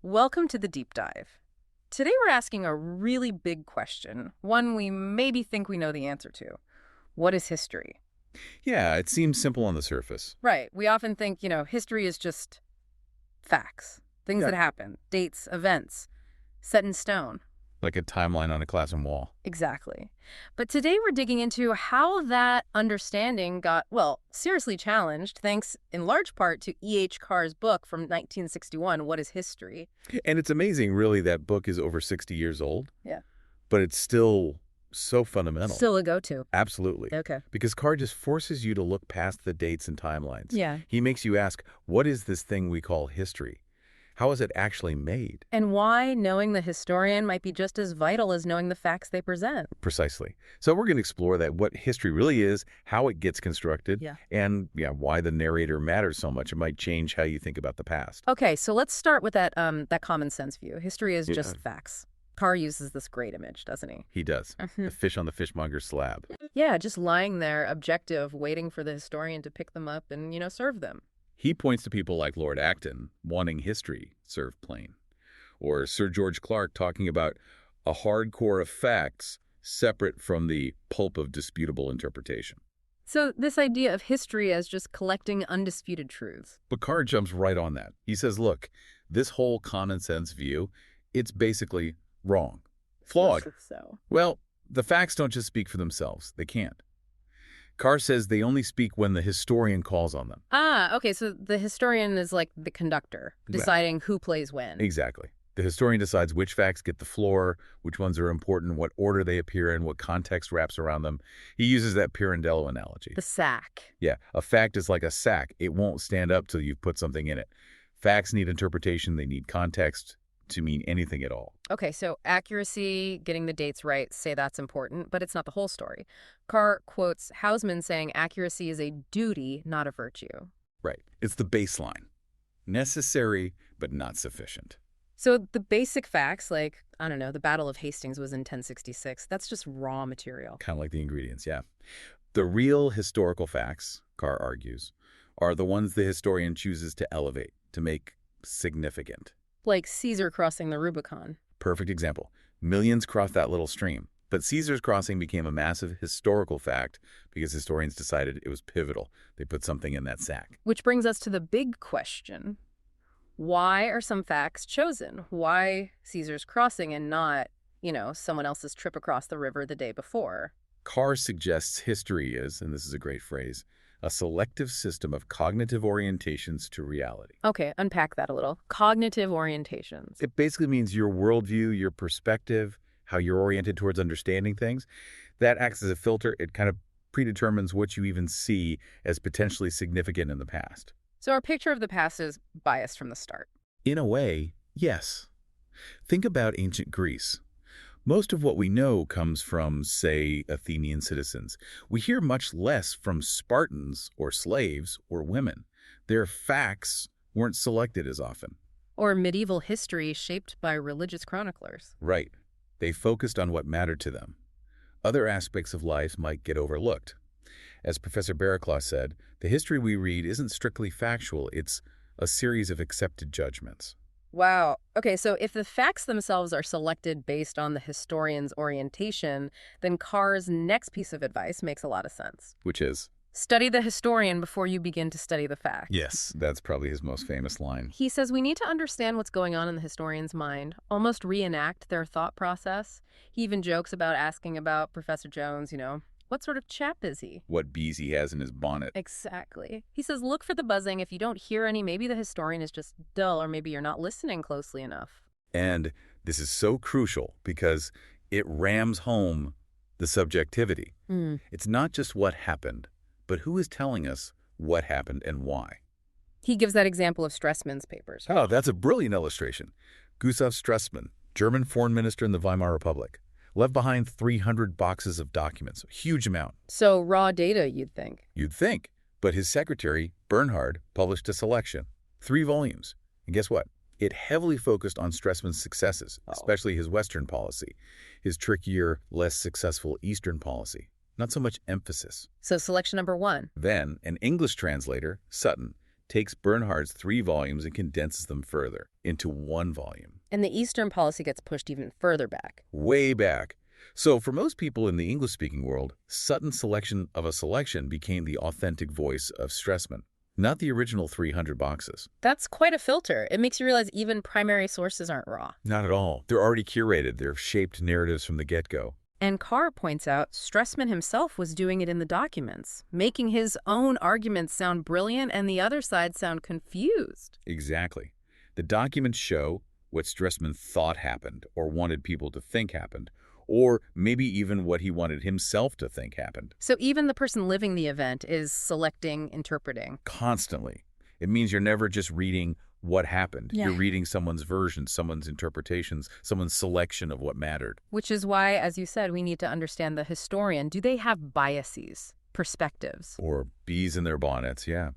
Welcome to the deep dive. Today we're asking a really big question, one we maybe think we know the answer to. What is history? Yeah, it seems simple on the surface. Right. We often think, history is just facts, things Yeah. that happen, dates, events, set in stone. Like a timeline on a classroom wall. Exactly. But today we're digging into how that understanding got, well, seriously challenged, thanks in large part to E.H. Carr's book from 1961, What is History? And it's amazing, really, that book is over 60 years old, Yeah. but it's still so fundamental. Still a go-to. Absolutely. Okay. Because Carr just forces you to look past the dates and timelines. Yeah. He makes you ask, what is this thing we call history? How is it actually made? And why knowing the historian might be just as vital as knowing the facts they present. Precisely. So we're going to explore that, what history really is, how it gets constructed, Yeah. and why the narrator matters so much. It might change how you think about the past. Okay, so let's start with that common sense view. History is Yeah. just facts. Carr uses this great image, doesn't he? He does. The fish on the fishmonger's slab. Yeah, just lying there, objective, waiting for the historian to pick them up and, serve them. He points to people like Lord Acton wanting history served plain, or Sir George Clark talking about a hard core of facts separate from the pulp of disputable interpretation. So this idea of history as just collecting undisputed truths. But Carr jumps right on that. He says, look, this whole common sense view, it's basically wrong, flawed. So. Well, the facts don't just speak for themselves. They can't. Carr says they only speak when the historian calls on them. Okay, so the historian is like the conductor, deciding who plays when. Exactly. The historian decides which facts get the floor, which ones are important, what order they appear in, what context wraps around them. He uses that Pirandello analogy. The sack. Yeah, a fact is like a sack. It won't stand up till you've put something in it. Facts need interpretation. They need context to mean anything at all. Okay, so accuracy, getting the dates right, say that's important, but it's not the whole story. Carr quotes Hausman saying accuracy is a duty, not a virtue. Right. It's the baseline. Necessary, but not sufficient. So the basic facts, like, I don't know, the Battle of Hastings was in 1066, that's just raw material. Kind of like the ingredients, yeah. The real historical facts, Carr argues, are the ones the historian chooses to elevate, to make significant. Like Caesar crossing the Rubicon. Perfect example. Millions crossed that little stream, but Caesar's crossing became a massive historical fact because historians decided it was pivotal. They put something in that sack. Which brings us to the big question. Why are some facts chosen? Why Caesar's crossing and not, someone else's trip across the river the day before? Carr suggests history is, and this is a great phrase, a selective system of cognitive orientations to reality. Okay, unpack that a little. Cognitive orientations. It basically means your worldview, your perspective, how you're oriented towards understanding things. That acts as a filter. It kind of predetermines what you even see as potentially significant in the past. So our picture of the past is biased from the start. In a way, yes. Think about ancient Greece. Most of what we know comes from, say, Athenian citizens. We hear much less from Spartans or slaves or women. Their facts weren't selected as often. Or medieval history shaped by religious chroniclers. Right. They focused on what mattered to them. Other aspects of life might get overlooked. As Professor Barraclough said, the history we read isn't strictly factual. It's a series of accepted judgments. Wow. Okay, so if the facts themselves are selected based on the historian's orientation, then Carr's next piece of advice makes a lot of sense. Which is? Study the historian before you begin to study the facts. Yes, that's probably his most famous line. He says we need to understand what's going on in the historian's mind, almost reenact their thought process. He even jokes about asking about Professor Jones, what sort of chap is he? What bees he has in his bonnet. Exactly. He says, look for the buzzing. If you don't hear any, maybe the historian is just dull, or maybe you're not listening closely enough. And this is so crucial because it rams home the subjectivity. It's not just what happened, but who is telling us what happened and why. He gives that example of Streseman's papers. Oh, that's a brilliant illustration. Gustav Stresemann, German foreign minister in the Weimar Republic, left behind 300 boxes of documents, a huge amount. So raw data, you'd think. You'd think. But his secretary, Bernhard, published a selection, 3 volumes. And guess what? It heavily focused on Stresemann's successes, especially his Western policy, his trickier, less successful Eastern policy. Not so much emphasis. So selection number 1. Then, an English translator, Sutton, takes Bernhard's 3 volumes and condenses them further into 1 volume. And the Eastern policy gets pushed even further back. Way back. So for most people in the English-speaking world, Sutton's selection of a selection became the authentic voice of Stressman, not the original 300 boxes. That's quite a filter. It makes you realize even primary sources aren't raw. Not at all. They're already curated. They're shaped narratives from the get-go. And Carr points out Stressman himself was doing it in the documents, making his own arguments sound brilliant and the other side sound confused. Exactly. The documents show what Stressman thought happened or wanted people to think happened, or maybe even what he wanted himself to think happened. So even the person living the event is selecting, interpreting. Constantly. It means you're never just reading what happened. Yeah. You're reading someone's version, someone's interpretations, someone's selection of what mattered. Which is why, as you said, we need to understand the historian. Do they have biases, perspectives? Or bees in their bonnets, yeah.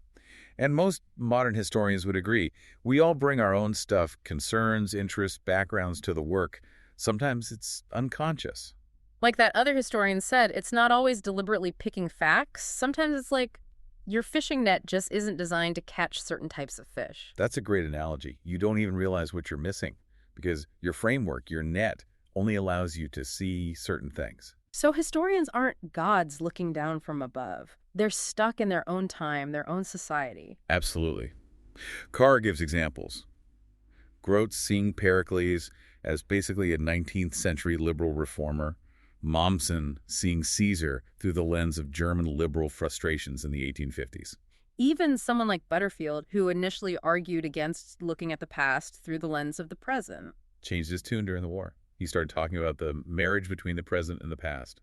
And most modern historians would agree. We all bring our own stuff, concerns, interests, backgrounds to the work. Sometimes it's unconscious. Like that other historian said, it's not always deliberately picking facts. Sometimes it's like your fishing net just isn't designed to catch certain types of fish. That's a great analogy. You don't even realize what you're missing because your framework, your net, only allows you to see certain things. So historians aren't gods looking down from above. They're stuck in their own time, their own society. Absolutely. Carr gives examples. Grote seeing Pericles as basically a 19th century liberal reformer. Mommsen seeing Caesar through the lens of German liberal frustrations in the 1850s. Even someone like Butterfield, who initially argued against looking at the past through the lens of the present. Changed his tune during the war. He started talking about the marriage between the present and the past.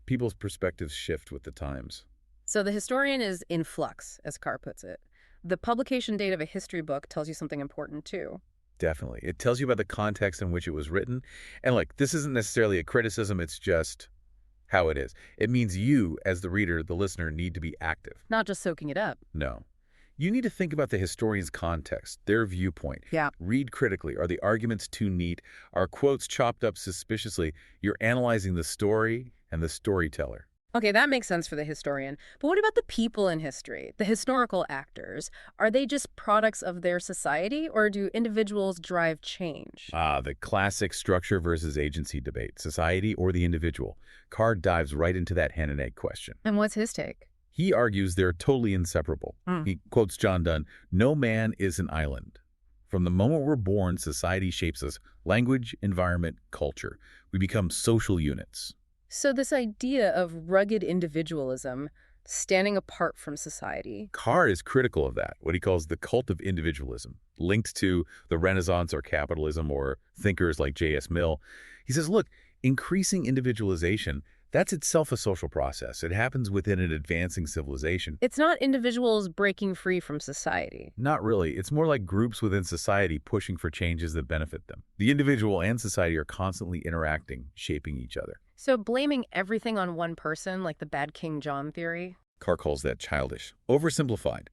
People's perspectives shift with the times. So the historian is in flux, as Carr puts it. The publication date of a history book tells you something important, too. Definitely. It tells you about the context in which it was written. And look, this isn't necessarily a criticism, it's just how it is. It means you, as the reader, the listener, need to be active. Not just soaking it up. No. You need to think about the historian's context, their viewpoint. Yeah. Read critically. Are the arguments too neat? Are quotes chopped up suspiciously? You're analyzing the story and the storyteller. Okay, that makes sense for the historian. But what about the people in history, the historical actors? Are they just products of their society, or do individuals drive change? The classic structure versus agency debate, society or the individual. Carr dives right into that hen and egg question. And what's his take? He argues they're totally inseparable. He quotes John Donne, "No man is an island. From the moment we're born, society shapes us. Language, environment, culture. We become social units." So this idea of rugged individualism, standing apart from society. Carr is critical of that, what he calls the cult of individualism, linked to the Renaissance or capitalism or thinkers like J.S. Mill. He says, look, increasing individualization, that's itself a social process. It happens within an advancing civilization. It's not individuals breaking free from society. Not really. It's more like groups within society pushing for changes that benefit them. The individual and society are constantly interacting, shaping each other. So blaming everything on one person, like the bad King John theory? Carr calls that childish, oversimplified,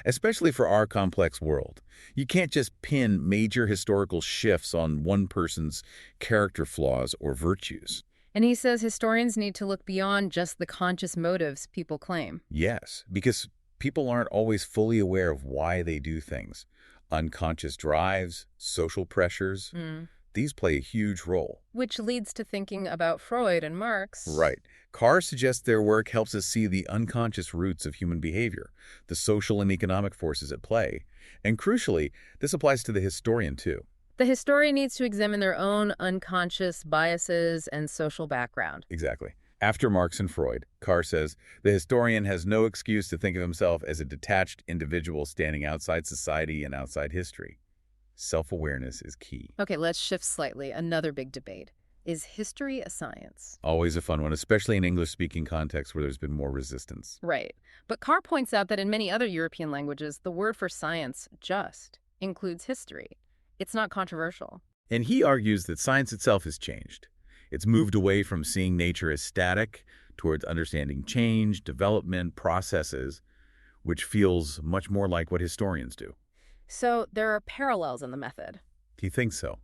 especially for our complex world. You can't just pin major historical shifts on one person's character flaws or virtues. And he says historians need to look beyond just the conscious motives people claim. Yes, because people aren't always fully aware of why they do things. Unconscious drives, social pressures, these play a huge role. Which leads to thinking about Freud and Marx. Right. Carr suggests their work helps us see the unconscious roots of human behavior, the social and economic forces at play. And crucially, this applies to the historian too. The historian needs to examine their own unconscious biases and social background. Exactly. After Marx and Freud, Carr says, the historian has no excuse to think of himself as a detached individual standing outside society and outside history. Self-awareness is key. Okay, let's shift slightly. Another big debate. Is history a science? Always a fun one, especially in English-speaking contexts where there's been more resistance. Right. But Carr points out that in many other European languages, the word for science, just, includes history. It's not controversial. And he argues that science itself has changed. It's moved away from seeing nature as static towards understanding change, development, processes, which feels much more like what historians do. So there are parallels in the method. He thinks so.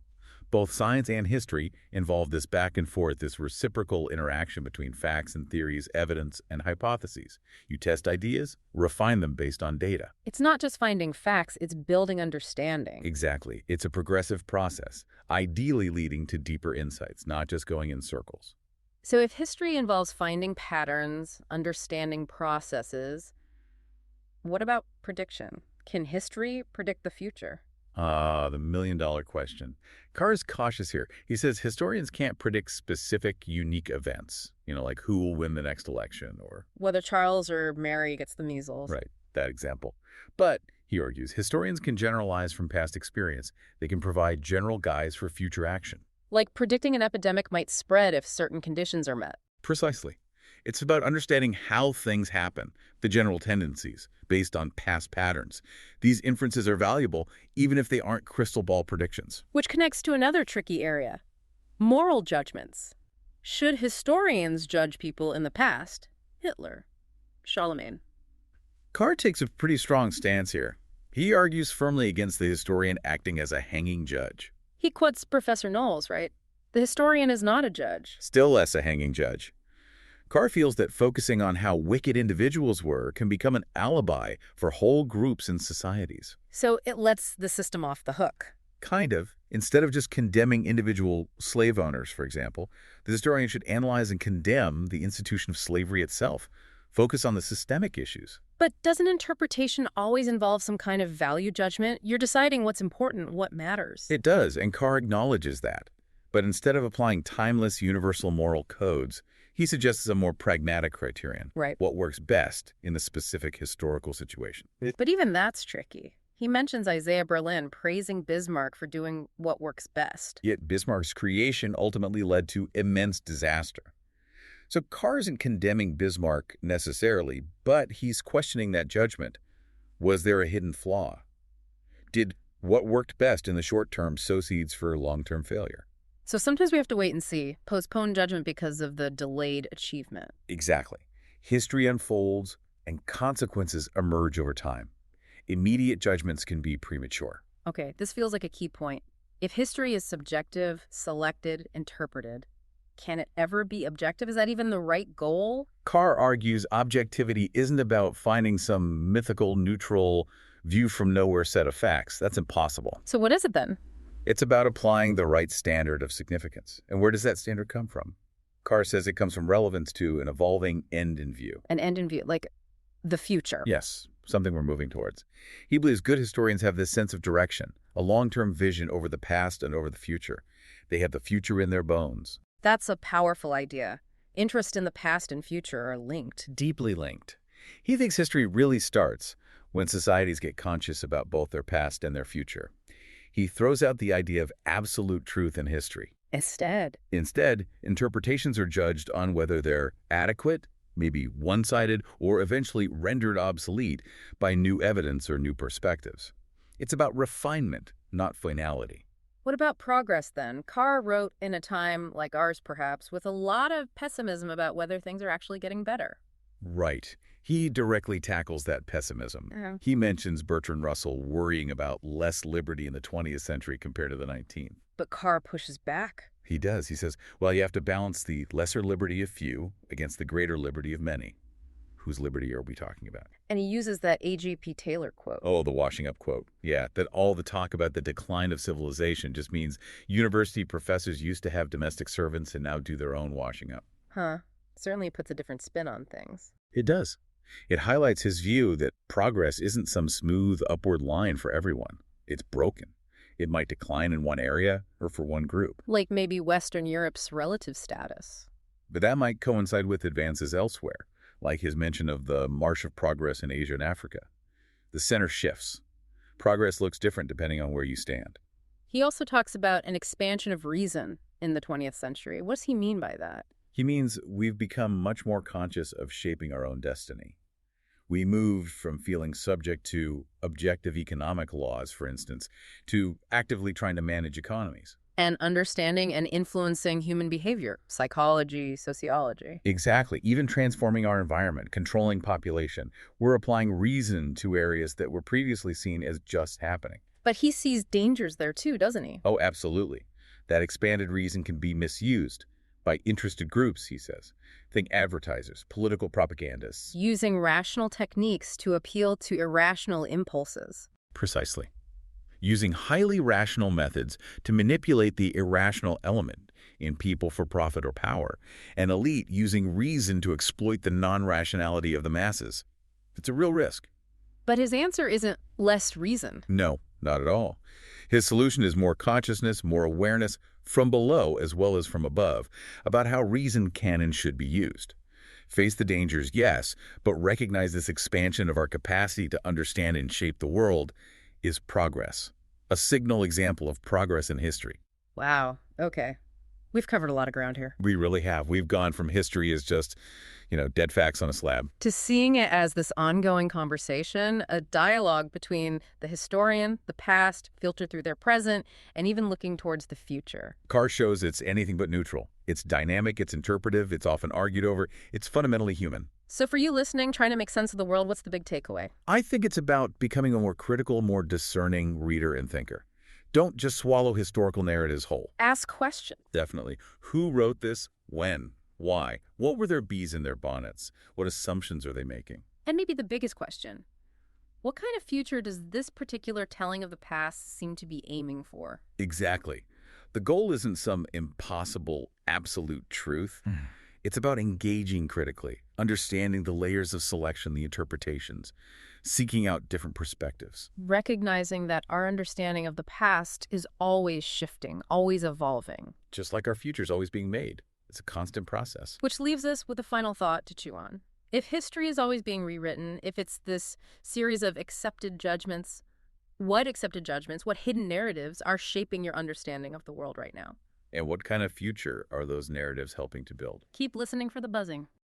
Both science and history involve this back and forth, this reciprocal interaction between facts and theories, evidence and hypotheses. You test ideas, refine them based on data. It's not just finding facts, it's building understanding. Exactly. It's a progressive process, ideally leading to deeper insights, not just going in circles. So if history involves finding patterns, understanding processes, what about prediction? Can history predict the future? The million-dollar question. Carr is cautious here. He says historians can't predict specific, unique events, like who will win the next election or, Whether Charles or Mary gets the measles. right, that example. But, he argues, historians can generalize from past experience. They can provide general guides for future action. Like predicting an epidemic might spread if certain conditions are met. Precisely. It's about understanding how things happen, the general tendencies, based on past patterns. These inferences are valuable, even if they aren't crystal ball predictions. Which connects to another tricky area. Moral judgments. Should historians judge people in the past? Hitler. Charlemagne. Carr takes a pretty strong stance here. He argues firmly against the historian acting as a hanging judge. He quotes Professor Knowles, right? The historian is not a judge. Still less a hanging judge. Carr feels that focusing on how wicked individuals were can become an alibi for whole groups and societies. So it lets the system off the hook. Kind of. Instead of just condemning individual slave owners, for example, the historian should analyze and condemn the institution of slavery itself. Focus on the systemic issues. But doesn't interpretation always involve some kind of value judgment? You're deciding what's important, what matters. It does, and Carr acknowledges that. But instead of applying timeless universal moral codes, he suggests a more pragmatic criterion. Right. What works best in the specific historical situation. But even that's tricky. He mentions Isaiah Berlin praising Bismarck for doing what works best. Yet Bismarck's creation ultimately led to immense disaster. So Carr isn't condemning Bismarck necessarily, but he's questioning that judgment. Was there a hidden flaw? Did what worked best in the short term sow seeds for long-term failure? So sometimes we have to wait and see, postpone judgment because of the delayed achievement. Exactly. History unfolds and consequences emerge over time. Immediate judgments can be premature. Okay, this feels like a key point. If history is subjective, selected, interpreted, can it ever be objective? Is that even the right goal? Carr argues objectivity isn't about finding some mythical, neutral, view from nowhere set of facts. That's impossible. So what is it then? It's about applying the right standard of significance. And where does that standard come from? Carr says it comes from relevance to an evolving end in view. An end in view, like the future. Yes, something we're moving towards. He believes good historians have this sense of direction, a long-term vision over the past and over the future. They have the future in their bones. That's a powerful idea. Interest in the past and future are linked. Deeply linked. He thinks history really starts when societies get conscious about both their past and their future. He throws out the idea of absolute truth in history. Instead, interpretations are judged on whether they're adequate, maybe one-sided, or eventually rendered obsolete by new evidence or new perspectives. It's about refinement, not finality. what about progress then? Carr wrote in a time like ours, perhaps, with a lot of pessimism about whether things are actually getting better. Right. He directly tackles that pessimism. He mentions Bertrand Russell worrying about less liberty in the 20th century compared to the 19th. But Carr pushes back. He does. He says, well, you have to balance the lesser liberty of few against the greater liberty of many. Whose liberty are we talking about? And he uses that A.G.P. Taylor quote. Oh, the washing up quote. Yeah, that all the talk about the decline of civilization just means university professors used to have domestic servants and now do their own washing up. Huh. Certainly puts a different spin on things. It does. It highlights his view that progress isn't some smooth upward line for everyone. It's broken. It might decline in one area or for one group. Like maybe Western Europe's relative status. But that might coincide with advances elsewhere, like his mention of the march of progress in Asia and Africa. The center shifts. Progress looks different depending on where you stand. He also talks about an expansion of reason in the 20th century. What does he mean by that? He means we've become much more conscious of shaping our own destiny. We moved from feeling subject to objective economic laws, for instance, to actively trying to manage economies. And understanding and influencing human behavior, psychology, sociology. Exactly. Even transforming our environment, controlling population. We're applying reason to areas that were previously seen as just happening. But he sees dangers there too, doesn't he? Oh, absolutely. That expanded reason can be misused by interested groups, he says. Think advertisers, political propagandists. Using rational techniques to appeal to irrational impulses. Precisely. Using highly rational methods to manipulate the irrational element in people for profit or power. An elite using reason to exploit the non-rationality of the masses. It's a real risk. But his answer isn't less reason. No, not at all. His solution is more consciousness, more awareness from below as well as from above about how reason can and should be used. Face the dangers, yes, but recognize this expansion of our capacity to understand and shape the world is progress. A signal example of progress in history. Wow. Okay. We've covered a lot of ground here. We really have. We've gone from history as just, dead facts on a slab. To seeing it as this ongoing conversation, a dialogue between the historian, the past, filtered through their present, and even looking towards the future. Carr shows it's anything but neutral. It's dynamic, it's interpretive, it's often argued over, it's fundamentally human. So for you listening, trying to make sense of the world, what's the big takeaway? I think it's about becoming a more critical, more discerning reader and thinker. Don't just swallow historical narratives whole. Ask questions. Definitely. Who wrote this? When? Why? What were their bees in their bonnets? What assumptions are they making? And maybe the biggest question, what kind of future does this particular telling of the past seem to be aiming for? Exactly. The goal isn't some impossible, absolute truth. It's about engaging critically, understanding the layers of selection, the interpretations, seeking out different perspectives. Recognizing that our understanding of the past is always shifting, always evolving. Just like our future's always being made. It's a constant process. Which leaves us with a final thought to chew on. If history is always being rewritten, if it's this series of accepted judgments, what hidden narratives are shaping your understanding of the world right now? And what kind of future are those narratives helping to build? Keep listening for the buzzing.